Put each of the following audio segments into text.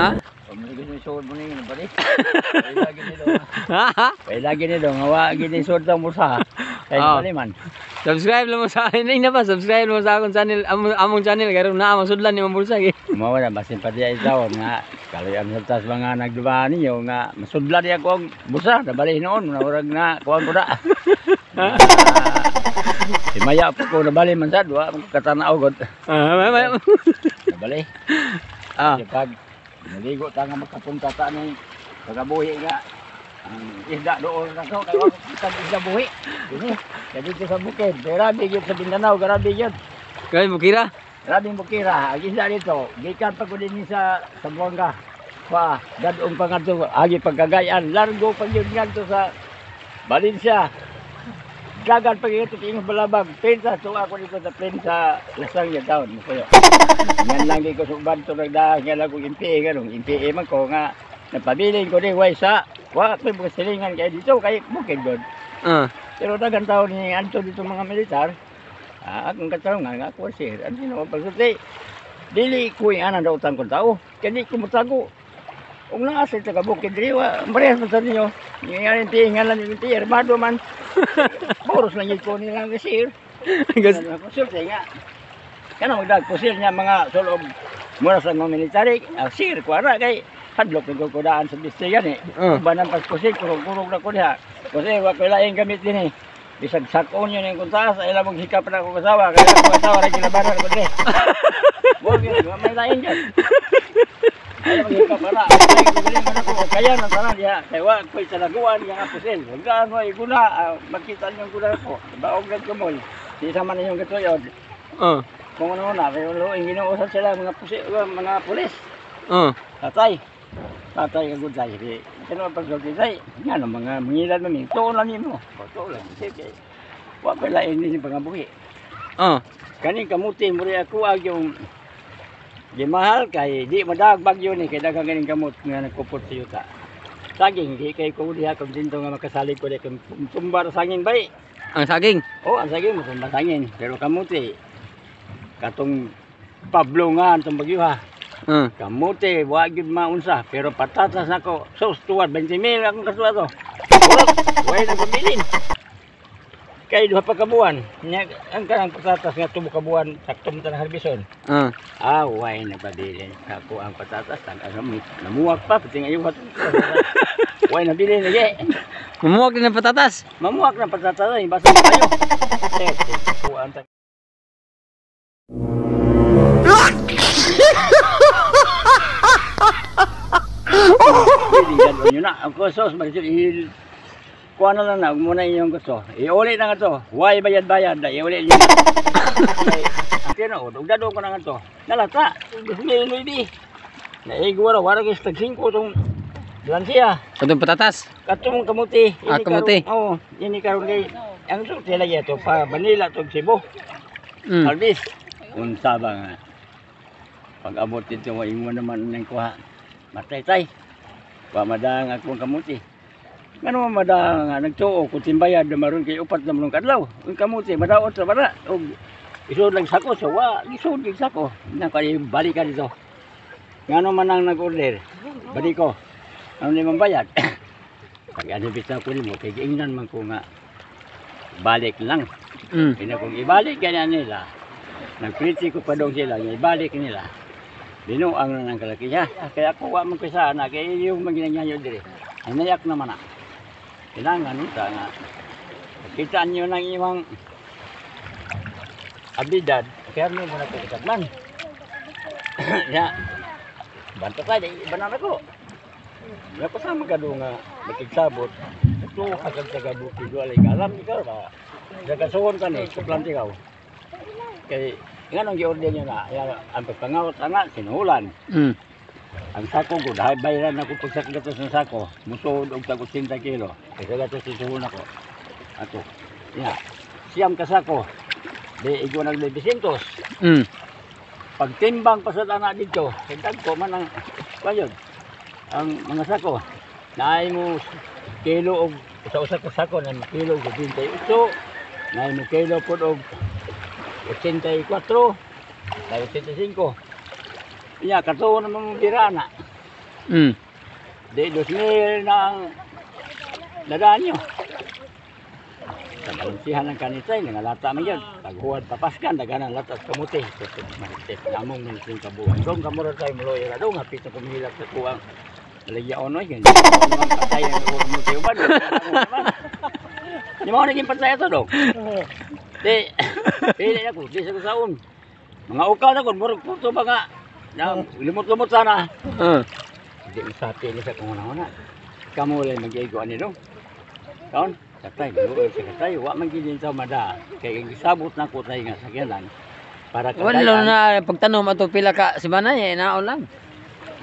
Ha? Pamili ni sud mo ni balik. Kay lagi ni dong, hawa gini sud ta mo sa. Kay baliman. Subscribe lang mo sa akin na pa, subscribe mo sa akong channel, among channel karon na masudlan ni bulsa gi. Mao na basin pa diay daw nga kalayan sa tas mga nagduba ninyo nga masudlan niya ko ang bulsa nabali noon murag na kuan ko da. Si Maya po ko nabali man sad wa katanaw gud. Nabali. Pag naligo ta nga makapunta ta ni pagabuhi nga ang isda doon na to kay kita isda buhi. Ini jadi sa bukid, grabe gyud sa Mindanao, grabe gyud. Kay mo kira? Grabe mo kira, ang isda dito, gikan pa ko din sa Zamboanga. Pa, dadong pa nga to, agi pagkagayan, largo pa yun nga to sa Valencia. Gagan pa ito tingin balabag, pensa to ako dito sa pensa lasang yung taon. Yan lang di ko subad to nagdaan, nga lang ko impi, ganun, impi man ko nga, napabilin ko din, way sa, wala ko yung silingan kaya dito, kaya bukid doon. Pero dagan taon ni Anto dito mga militar, akong katarong nga ako sir, ano sino pagsuti, dili ko yung anan daw tangkol tao, kaya di ko matago. Kung nakasal sa kabukid riwa, marehas mo sa ninyo, yung tingan lang yung tiyan, armado man, boros lang yung ko nilang sir. Kusir siya nga, kaya magdag kusir niya mga sulog mura sa mga military, sir, kuwara kay hadlok ng kukudaan sa distrigan eh. Banang pas kusir, kurong-kurong na ko niya. Kasi wakilaing gamit din eh. Bisag sakon yun yung kuntaas, ay lamang hikap na akong kasawa, kaya akong kasawa rin kinabaran ko din. Huwag yun, may lain dyan. Ay lamang hikap na, kaya nang tanan niya, kaya wag ko'y salaguan niya nga pusil. Huwag ka ano, iguna, magkita niyong guna ko, baog lang kumol. Sisa man ninyong katuyod. Kung ano na, kaya luing ginuusap sila mga pusil, mga pulis. Tatay ka gulay. Kaya pagsulti tay, nga no, mga mangilan mo niyo, tuon lang mo. Tuon lang, sige. Huwag pa lain din yung pangabuhi. Kaning kamuti, muri ako yung di mahal kay di madag bagyo ni kay daghang ganing kamot nga nagkupot sa yuta. Saging di kay ko diha kung dinto nga makasalig ko kung tumbar saging bay. Ang saging? Oh, ang saging mo tumbar saging. Pero kamuti katong Pablo nga antong bagyo ha. Kamuti wa gyud maunsa pero patatas nako sus tuwad 20,000 akong kasuwa to. Way na pabilin. Kay duha pa ka buwan, ang kanang patatas nga tubo ka buwan saktom ta harbison. Way na pabilin. Ako ang patatas ang agamit. Namuwag pa pati nga iwat. Way na bilin lagi. Mamuwag din ng patatas. Mamuwag ng patatas ay basta kayo. Kuan ta. Hindi na ako sos magsil kuha na lang na muna inyong gusto. Iuli na nga to. Huwag bayad-bayad na. Iuli niyo. Ang tino, dugdado ko na nga to. Nalata. Hindi. Naigwara. Warag is tag-5 itong lansiya. Itong patatas? Katong kamuti. Kamuti? Oo. Ini karoon kay. Ang ito sila ito. Pa Manila itong Cebu. Aldis. Unsa ba nga. Pag-abot ito, mo naman ng kuha. Matay-tay. Pamadang akong kamuti. Ano madang nga nagtuo kung timbayad na maroon kay upat na mulong kadlaw. Ang kamuti, madaot sa bara. O isod lang sako, so isod lang sako. Kaya balikan dito. Nga naman ang nag-order. Balik ko. Ano naman bayad? Pag anibis na ko mo, kaya ingnan man ko nga balik lang. Kaya kung ibalik ganyan nila, nagpriti ko pa doon sila, ibalik nila. Binuang na ng kalaki niya. Kaya ako wak mong kisana, kaya yung maginanyayo diri. Hinayak naman na. Kailangan ito nga. Kitaan nyo ng imang abidad, kaya nyo muna ito kisagman. Ya, banta tayo, iba na ako. Wala ko sa magado nga nakigsabot. Ito kasag sa gabuti, duwalay ka. Alam ikaw ba? Nagkasuhon ka ni, suplante ikaw. Kaya, nga nung i-order nyo na, ang pagpangawat nga, sinuhulan. Ang sako ko, dahil bayaran ako pag gatos ng sako, musod og tagos 60 kilo. Kasi gatos isuhon ako. Ato. Siyam ka sako. Di igo nag 200. Pagtimbang pa sa anak dito, hindag ko man ang kayod. Ang mga sako. Naay mo kilo og usa-usa ka sako ng kilo og 28. Naay mo kilo pod og 84. Tayo 85. Iya, katuon naman mong birana. Mm. Di 2,000 na ang nadaan nyo. Pagkalansihan ng kanitay, nangalata man yun. Paghuwad papaskan, daganan latas kamuti. Tutok marites, namong manisin kabuhan. Doon kamura tayo maloy na doon, hapit na kumihilap sa kuwang. Nalagya ono yun. Ang patay ang kuwang mo tayo ba? Di mo naging patay ito dong. Di, pili na ko, di sa kusaon. Mga ukaw na ko, murag puto ba nga. Lumot-lumot sana. Hindi masapi ni sa kung una-una. Kamu lang mag-igo ani dong. Kaon? Katay, luoy sa katay, wa man gid sa mada. Kay gisabot na ko tay nga sakyanan para Wala kadayan. na pagtanom ato pila ka semana naon lang.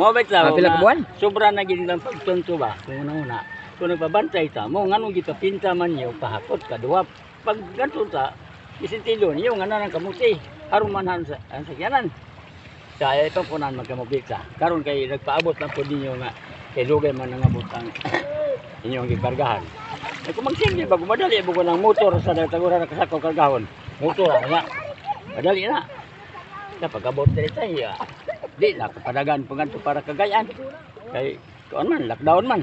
Mo bet la. Pila ka buwan? Sobra na gid lang pagtunto ba. Kung una-una, kung nagbabantay ta, mo nganong gipapinta man niyo pahakot kaduwa. Pag ganto ta, isentilo niyo nga nang kamuti. Aron man ang sakyanan. Sa ito po nan magkamobita. Karon kay nagpaabot lang po ninyo nga kay lugay man nga butang inyong gikargahan. Ay kung magsindi bago madali bugo ng motor sa tagura na kasako kargahon. Motor na. Madali na. Kapag abot diri tayo, di na kapadagan pangadto para kagayan. Kay kuan man lockdown man.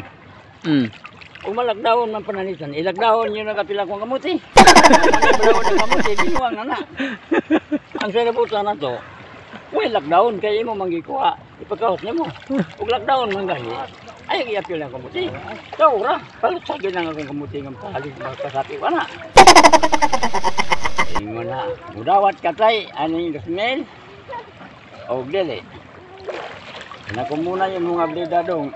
Kung malakdown man pananitan, ilakdown yun na kapila kong kamuti. Malakdown na kamuti, binuang na na. Ang sinabutan na to, well, lockdown, kaya mo manggikuha. Ipagkaos niya mo. Kung lockdown man gahi, ay iyapil ang kamuti. Kaura, palutsagin lang akong kamuti ng pahalig magpasapi ka na. Ingo na, mudawat katay, ano yung gasmel? O dili. Ano ko muna yung mga bledadong.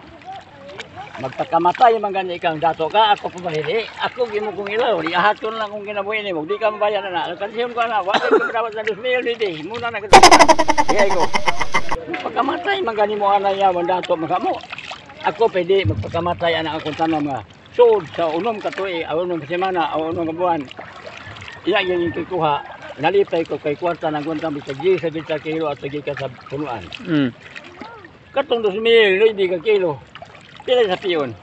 Magpakamatay man gani kang dato ka, ako pumahili. Ako gimo kong ilaw, ihaton lang kung kinabuhi ni mo. Di ka mabayan na na. Kansiyom ka na, wala ka dapat sa 2,000 dito. Muna na ka. Kaya ko. Magpakamatay man gani mo ana ya man dato magamo. Ako pwede magpakamatay ana akong tanong nga. Sud sa unom ka tuig, unom ka semana, unom ka buwan. Iya yung kuha. Nalipay ko kay kwarta ng guntang bisag sa bitsa kilo at sagi ka sa punuan. Katong 2,000, hindi ka kilo. Pila sa piyon.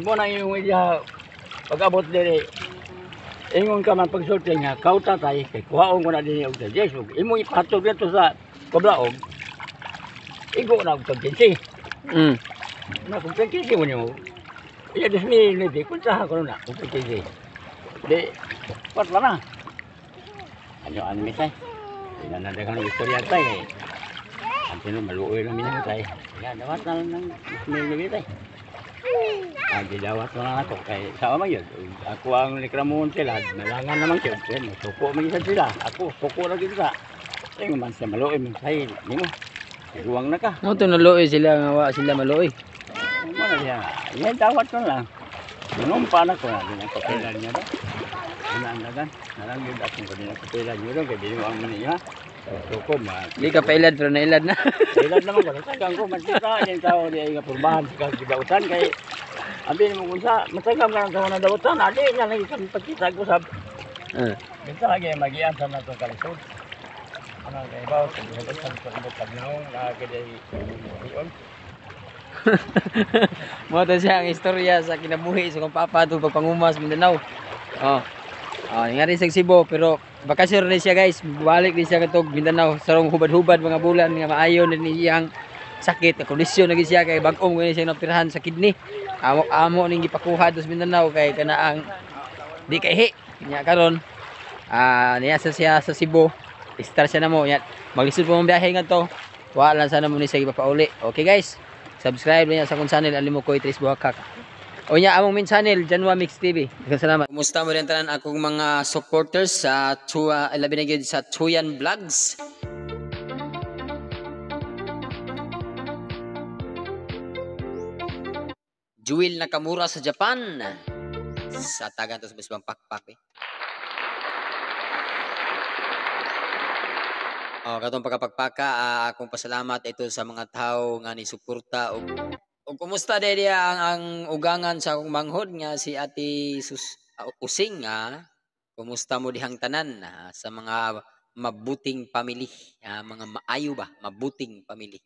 Mo na yung iya pag-abot diri. Ingon ka man pagsulti nga kauta tay kay kuhaon ko na dinhi og Jesus. Imo ipatog dito sa kablaog. Igo na og tagkinsi. Na kung tagkinsi mo niyo. Iya 2,000 ni di kunsahan ko na og tagkinsi. Di patla na. Ano mi tay? Ina na dagang istorya tay. Ang sino maluoy lang minyo tay. Ya dawat na lang ng 2,000 tay. Gidawat na lang ako kay sa man yun. Ako ang nikramon sila, nalangan naman yun. Suko man isa sila. Ako, suko na kita. Yung man sa maluoy mong sahil. Hindi mo. Iguang na ka. Ano to naluoy sila nga wa sila maluoy? Ano na siya. Yan, dawat na lang. Minumpa na ko na. Di na kapilan niya daw. Inaandagan. Nalang yun akong kanina kapilan niyo daw. Kaya binuang mo niya. Suko man. Di ka pailad pero nailad na. Ilan naman ko. Tagang ko. Mansita. Yung tao di ay kapurbahan. Sa kagidautan. Kay abi mo kung sa matagam ka ng taon na dawatan. Adi niya lagi kami pagkita ko sa minsan lagi magian sa nato kalisod. Ano kay bawo sa dawatan sa ibang pagnaong kaya iyon. Mo to siya ang istorya sa kinabuhi sa kong papa to pagpangumas Mindanao. Ngari sa Cebu pero bakasyon rin siya guys. Balik din siya katog Mindanao. Sarong hubad-hubad mga bulan nga maayon din iyang sakit, kondisyon lagi siya kay bag-ong gani siya napirahan sa kidney. Amo ning gipakuha dos Mindanao kay kanaang di kaihi. Nya karon niya siya sa Cebu. Star siya namo nya. Maglisod po mong biyahe ngadto. Wa lang sana mo ni siya ipapauli. Okay guys. Subscribe niya sa akong channel Alimokoy Tris Buhakak. O nya among main channel Janwa Mix TV. Salamat. Kumusta mo rin tanan akong mga supporters sa labi na gyud sa Tuyan Vlogs. Jewel Nakamura sa Japan. Sa tagan to sa bisbang pakpak. Katong pagkapagpaka, akong pasalamat ito sa mga tao nga ni suporta og kumusta dedi ang ugangan sa akong manghod nga si Ate Using kumusta mo dihang tanan sa mga mabuting pamilya, mga maayo ba, mabuting pamilya.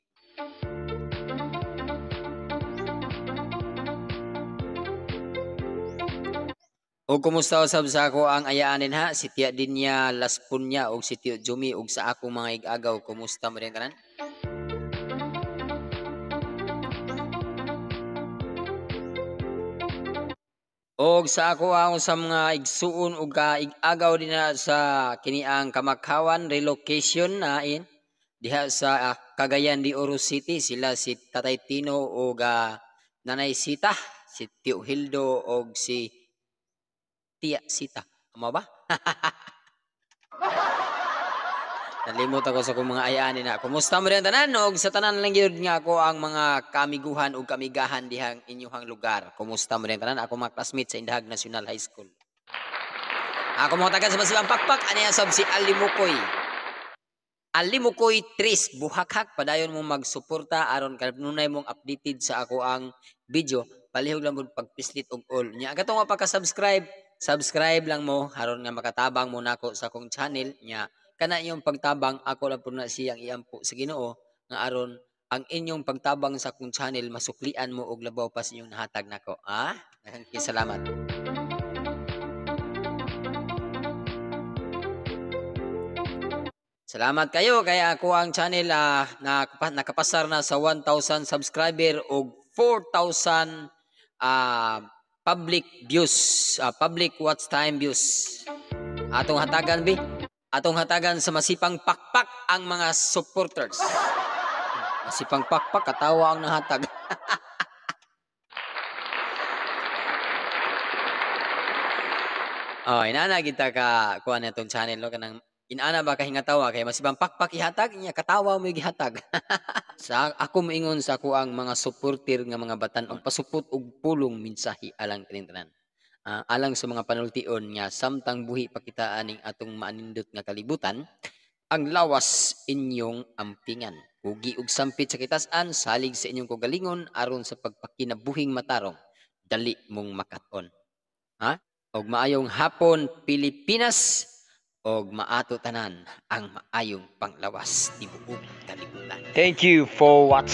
O kumusta usab sa ako ang ayaanin ha, si Tia Dinya Laspunya og si Tio Jumi og sa akong mga igagaw, kumusta mo rin tanan? Og sa ako ang sa mga igsuon ug agaw din na sa kiniang Kamakhawan relocation na diha sa Cagayan de Oro City sila si Tatay Tino ug Nanay Sita, si Tio Hildo og si Tia Sita. Amo ba? Nalimot ako sa kong mga ayani na. Kumusta mo rin tanan? Og sa tanan lang yun nga ako ang mga kamiguhan o kamigahan dihang inyuhang lugar. Kumusta mo rin tanan? Ako mga classmates sa Indahag National High School. Ako mga tagan sa Masibang Pakpak. Ano yan sab si Alimukoy. Alimukoy Tris. Buhakhak. Padayon mo magsuporta. Aron kanunay mong updated sa ako ang video. Palihog lang mo pagpislit og all. Nya katong pagka-subscribe. Subscribe lang mo. Aron nga makatabang mo nako sa akong channel. Nya kana inyong pagtabang ako lang po na siyang iampo sa Ginoo nga aron ang inyong pagtabang sa akong channel masuklian mo og labaw pa sa inyong nahatag nako. Salamat. Salamat kayo kaya ako ang channel nakapasar na sa 1,000 subscriber og 4,000 public views, public watch time views. Atong hatagan bi atong hatagan sa Masipang Pakpak ang mga supporters. Masipang Pakpak, katawa ang nahatag. Inana kita ka kuha na itong channel. No? Kanang, inana ba kahingatawa? Kaya Masipang Pakpak ihatag niya, katawa mo ihatag. Sa ako maingon sa ako ang mga supporter nga mga batan ang pasupot og pulong minsahi alang kanintanan. Alang sa mga panultion nga samtang buhi pakitaan ning atong maanindot nga kalibutan ang lawas inyong ampingan ugi ug sampit sa kitas-an salig sa inyong kagalingon aron sa pagpakinabuhing matarong dali mong makat-on og maayong hapon Pilipinas og maato tanan ang maayong panglawas tibuok kalibutan. Thank you for watching.